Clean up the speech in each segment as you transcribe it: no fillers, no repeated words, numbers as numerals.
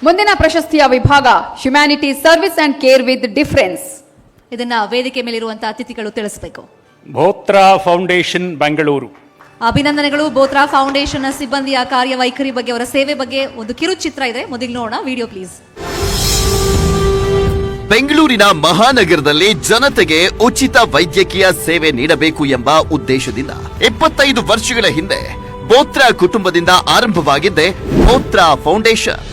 ಮುಂದಿನ ಪ್ರಶಸ್ತಿಯ ವಿಭಾಗ humanity service and care with difference. ಇದನ್ನ ವೇದಿಕೆ ಮೇಲಿರುವಂತಹ ಅತಿಥಿಗಳು ತಿಳಿಸಬೇಕು. ಬೋತ್ರಾ ಫೌಂಡೇಶನ್ ಬೆಂಗಳೂರು. ಅಭಿನಂದನೆಗಳು. ಬೋತ್ರಾ ಫೌಂಡೇಶನ್ ಸಿಬ್ಬಂದಿಯ ಕಾರ್ಯವೈಖರಿ ಬಗ್ಗೆ, ಅವರ ಸೇವೆ ಬಗ್ಗೆ ಒಂದು ಕಿರುಚಿತ್ರ ಇದೆ, ಮೊದಲು ನೋಡೋಣ. Video please. ಬೆಂಗಳೂರಿನ ಮಹಾನಗರದಲ್ಲಿ ಜನತೆಗೆ ಉಚಿತ ವೈದ್ಯಕೀಯ ಸೇವೆ ನೀಡಬೇಕು ಎಂಬ ಉದ್ದೇಶದಿಂದ 25 ವರ್ಷಗಳ ಹಿಂದೆ ಬೋತ್ರಾ ಕುಟುಂಬದಿಂದ ಆರಂಭವಾಗಿದ್ದೆ ಬೋತ್ರಾ ಫೌಂಡೇಶನ್.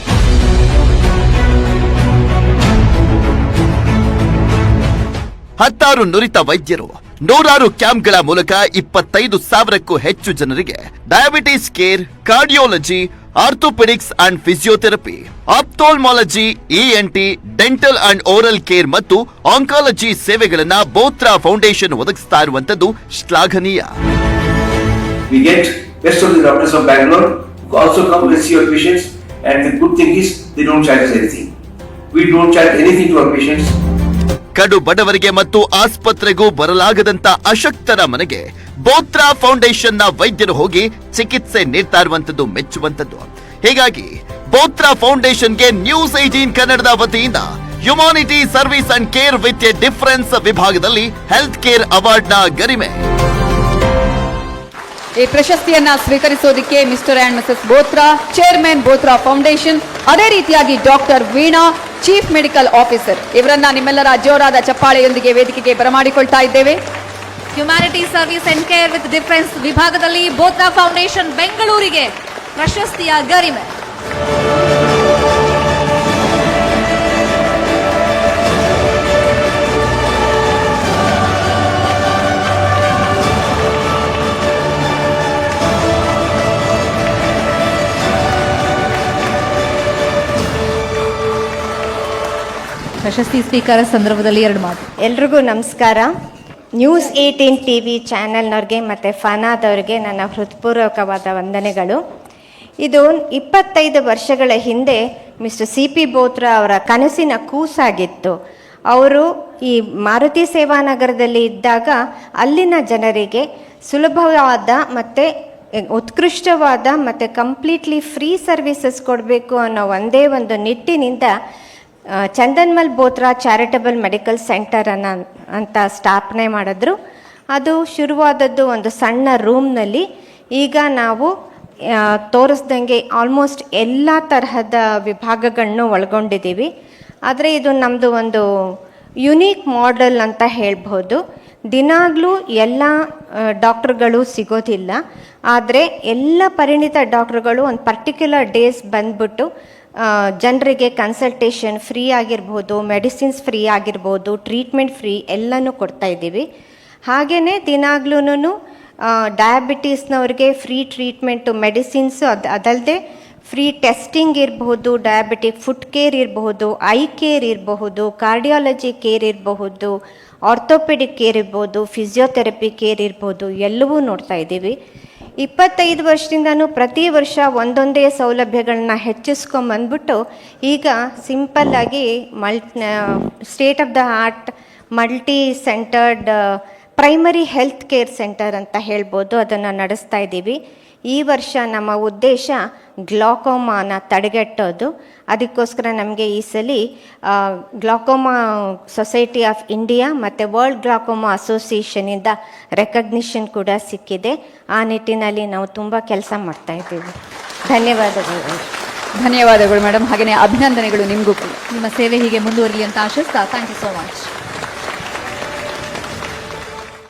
ಹತ್ತಾರು ನುರಿತ ವೈದ್ಯರು, 100 ಕ್ಯಾಂಪ್ಗಳ ಮೂಲಕ 25,000ಕ್ಕೂ ಹೆಚ್ಚು ಜನರಿಗೆ diabetes care, cardiology, orthopaedics and physiotherapy, ophthalmology, ENT, dental and oral care ಮತ್ತು ಆಂಕಾಲಜಿ ಸೇವೆಗಳನ್ನ ಬೋತ್ರಾ ಫೌಂಡೇಶನ್ ಒದಗಿಸ್ತಾ ಇರುವಂತದ್ದು ಶ್ಲಾಘನೀಯ. We get best of the doctors of Bangalore who also come to see our patients, and the good thing is they don't charge us anything. We don't charge anything to our patients. ಕಡು ಬಡವರಿಗೆ ಮತ್ತು ಆಸ್ಪತ್ರೆಗೂ ಬರಲಾಗದಂತ ಅಶಕ್ತರ ಮನೆಗೆ ಬೋತ್ರಾ foundation ನ ವೈದ್ಯರು ಹೋಗಿ ಚಿಕಿತ್ಸೆ ನೀಡ್ತಾ ಇರುವಂತದ್ದು ಮೆಚ್ಚುವಂತದ್ದು. ಹೀಗಾಗಿ ಬೋತ್ರಾ ಫೌಂಡೇಶನ್ಗೆ ನ್ಯೂಸ್ 18 ಕನ್ನಡದ ವತಿಯಿಂದ humanity service and care with a difference ವಿಭಾಗದಲ್ಲಿ ಹೆಲ್ತ್ ಕೇರ್ ಅವಾರ್ಡ್ ನ ಗರಿಮೆ. ಈ ಪ್ರಶಸ್ತಿಯನ್ನ ಸ್ವೀಕರಿಸೋದಕ್ಕೆ mister and missus Bothra, chairman Bothra Foundation, ಅದೇ ರೀತಿಯಾಗಿ doctor Veena, chief medical officer, ಇವರನ್ನ ನಿಮ್ಮೆಲ್ಲರ ಜೋರಾದ ಚಪ್ಪಾಳೆಯೊಂದಿಗೆ ವೇದಿಕೆಗೆ ಬರಮಾಡಿಕೊಳ್ತಾ ಇದ್ದೇವೆ. Humanity service and care with difference ವಿಭಾಗದಲ್ಲಿ ಬೋತ್ರಾ ಫೌಂಡೇಶನ್ ಬೆಂಗಳೂರಿಗೆ ಪ್ರಶಸ್ತಿಯ ಗರಿಮೆ. ಪ್ರಶಸ್ತಿ ಸ್ವೀಕಾರ ಸಂದರ್ಭದಲ್ಲಿ 2 ಮಾತು. ಎಲ್ರಿಗೂ ನಮಸ್ಕಾರ. ನ್ಯೂಸ್ 18 TV ಚಾನೆಲ್ನವ್ರಿಗೆ ಮತ್ತು ಫನಾದವ್ರಿಗೆ ನನ್ನ ಹೃತ್ಪೂರ್ವಕವಾದ ವಂದನೆಗಳು. ಇದು 25 ವರ್ಷಗಳ ಹಿಂದೆ ಮಿಸ್ಟರ್ CP ಬೋತ್ರಾ ಅವರ ಕನಸಿನ ಕೂಸಾಗಿತ್ತು. ಅವರು ಈ ಮಾರುತಿ ಸೇವಾನಗರದಲ್ಲಿ ಇದ್ದಾಗ ಅಲ್ಲಿನ ಜನರಿಗೆ ಸುಲಭವಾದ ಮತ್ತು ಉತ್ಕೃಷ್ಟವಾದ ಮತ್ತು ಕಂಪ್ಲೀಟ್ಲಿ ಫ್ರೀ ಸರ್ವಿಸಸ್ ಕೊಡಬೇಕು ಅನ್ನೋ ಒಂದೇ ಒಂದು ನಿಟ್ಟಿನಿಂದ ಚಂದನ್ಮಲ್ ಬೋತ್ರಾ ಚಾರಿಟಬಲ್ ಮೆಡಿಕಲ್ ಸೆಂಟರ್ ಅಂತ ಸ್ಥಾಪನೆ ಮಾಡಿದ್ರು. ಅದು ಶುರುವಾದದ್ದು ಒಂದು ಸಣ್ಣ ರೂಮ್ನಲ್ಲಿ. ಈಗ ನಾವು ತೋರಿಸ್ದಂಗೆ ಆಲ್ಮೋಸ್ಟ್ ಎಲ್ಲ ತರಹದ ವಿಭಾಗಗಳನ್ನು ಒಳಗೊಂಡಿದ್ದೀವಿ. ಆದರೆ ಇದು ನಮ್ಮದು ಒಂದು ಯುನೀಕ್ ಮಾಡೆಲ್ ಅಂತ ಹೇಳ್ಬೋದು. ದಿನಾಗಲೂ ಎಲ್ಲ ಡಾಕ್ಟ್ರುಗಳು ಸಿಗೋದಿಲ್ಲ, ಆದರೆ ಎಲ್ಲ ಪರಿಣಿತ ಡಾಕ್ಟ್ರುಗಳು ಒಂದು ಪರ್ಟಿಕ್ಯುಲರ್ ಡೇಸ್ ಬಂದ್ಬಿಟ್ಟು ಜನರಿಗೆ ಕನ್ಸಲ್ಟೇಷನ್ ಫ್ರೀ ಆಗಿರ್ಬೋದು, ಮೆಡಿಸಿನ್ಸ್ ಫ್ರೀ ಆಗಿರ್ಬೋದು, ಟ್ರೀಟ್ಮೆಂಟ್ ಫ್ರೀ ಎಲ್ಲನೂ ಕೊಡ್ತಾ ಇದ್ದೀವಿ. ಹಾಗೆಯೇ ದಿನಾಗ್ಲೂ ಡಯಾಬಿಟೀಸ್ನವ್ರಿಗೆ ಫ್ರೀ ಟ್ರೀಟ್ಮೆಂಟು, ಮೆಡಿಸಿನ್ಸು ಅದಲ್ಲದೆ ಫ್ರೀ ಟೆಸ್ಟಿಂಗ್ ಇರಬಹುದು, ಡಯಾಬಿಟಿಕ್ ಫುಡ್ ಕೇರ್ ಇರಬಹುದು, ಐ ಕೇರ್ ಇರಬಹುದು, ಕಾರ್ಡಿಯಾಲಜಿ ಕೇರ್ ಇರಬಹುದು, ಆರ್ಥೋಪೆಡಿಕ್ ಕೇರ್ ಇರ್ಬೋದು, ಫಿಸಿಯೋಥೆರಪಿ ಕೇರ್ ಇರ್ಬೋದು, ಎಲ್ಲವೂ ನೋಡ್ತಾ ಇದ್ದೀವಿ. 25 ವರ್ಷದಿಂದನೂ ಪ್ರತಿ ವರ್ಷ ಒಂದೊಂದೇ ಸೌಲಭ್ಯಗಳನ್ನ ಹೆಚ್ಚಿಸ್ಕೊಂಬಂದ್ಬಿಟ್ಟು ಈಗ ಸಿಂಪಲ್ಲಾಗಿ state of the art multi centred primary health care centre ಅಂತ ಹೇಳ್ಬೋದು, ಅದನ್ನು ನಡೆಸ್ತಾ ಇದ್ದೀವಿ. ಈ ವರ್ಷ ನಮ್ಮ ಉದ್ದೇಶ ಗ್ಲಾಕೋಮಾನ ತಡೆಗಟ್ಟೋದು. ಅದಕ್ಕೋಸ್ಕರ ನಮಗೆ ಈ ಸಲ ಗ್ಲಾಕೋಮಾ ಸೊಸೈಟಿ ಆಫ್ ಇಂಡಿಯಾ ಮತ್ತು ವರ್ಲ್ಡ್ ಗ್ಲಾಕೋಮಾ ಅಸೋಸಿಯೇಷನಿಂದ ರೆಕಗ್ನಿಷನ್ ಕೂಡ ಸಿಕ್ಕಿದೆ. ಆ ನಿಟ್ಟಿನಲ್ಲಿ ನಾವು ತುಂಬ ಕೆಲಸ ಮಾಡ್ತಾ ಇದ್ದೀವಿ. ಧನ್ಯವಾದಗಳು. ಧನ್ಯವಾದಗಳು ಮೇಡಮ್. ಹಾಗೆಯೇ ಅಭಿನಂದನೆಗಳು ನಿಮಗೂ. ನಿಮ್ಮ ಸೇವೆ ಹೀಗೆ ಮುಂದುವರಿಲಿ ಅಂತ ಆಶಿಸ್ತಾ, ಥ್ಯಾಂಕ್ ಯು ಸೋ ಮಚ್.